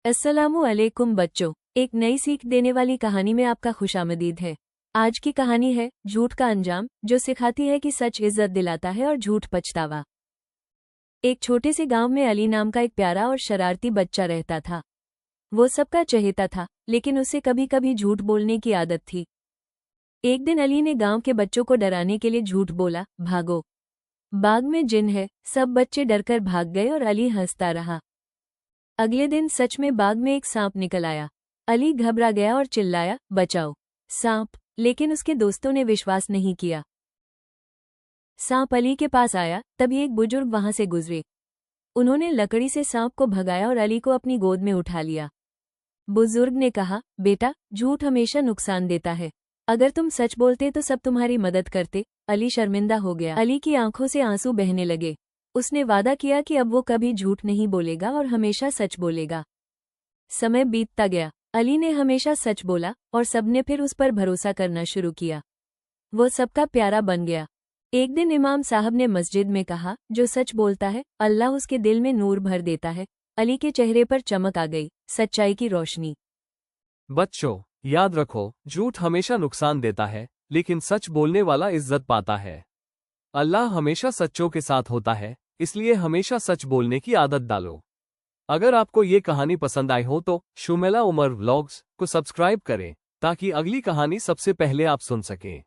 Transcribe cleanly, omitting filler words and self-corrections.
अस्सलामु अलैकुम बच्चों, एक नई सीख देने वाली कहानी में आपका खुशामदीद है। आज की कहानी है झूठ का अंजाम, जो सिखाती है कि सच इज्जत दिलाता है और झूठ पछतावा। एक छोटे से गांव में अली नाम का एक प्यारा और शरारती बच्चा रहता था। वो सबका चहेता था, लेकिन उसे कभी कभी झूठ बोलने की आदत थी। एक दिन अली ने गांव के बच्चों को डराने के लिए झूठ बोला, भागो, बाग में जिन है। सब बच्चे डरकर भाग गए और अली हंसता रहा। अगले दिन सच में बाग में एक सांप निकल आया। अली घबरा गया और चिल्लाया, बचाओ, सांप। लेकिन उसके दोस्तों ने विश्वास नहीं किया। सांप अली के पास आया, तभी एक बुजुर्ग वहां से गुजरे। उन्होंने लकड़ी से सांप को भगाया और अली को अपनी गोद में उठा लिया। बुजुर्ग ने कहा, बेटा, झूठ हमेशा नुकसान देता है। अगर तुम सच बोलते तो सब तुम्हारी मदद करते। अली शर्मिंदा हो गया। अली की आंखों से आंसू बहने लगे। उसने वादा किया कि अब वो कभी झूठ नहीं बोलेगा और हमेशा सच बोलेगा। समय बीतता गया। अली ने हमेशा सच बोला और सबने फिर उस पर भरोसा करना शुरू किया। वो सबका प्यारा बन गया। एक दिन इमाम साहब ने मस्जिद में कहा, जो सच बोलता है अल्लाह उसके दिल में नूर भर देता है। अली के चेहरे पर चमक आ गई, सच्चाई की रोशनी। बच्चों, याद रखो, झूठ हमेशा नुकसान देता है, लेकिन सच बोलने वाला इज्जत पाता है। अल्लाह हमेशा सच्चों के साथ होता है, इसलिए हमेशा सच बोलने की आदत डालो। अगर आपको ये कहानी पसंद आई हो तो शुमेला उमर व्लॉग्स को सब्सक्राइब करें, ताकि अगली कहानी सबसे पहले आप सुन सकें।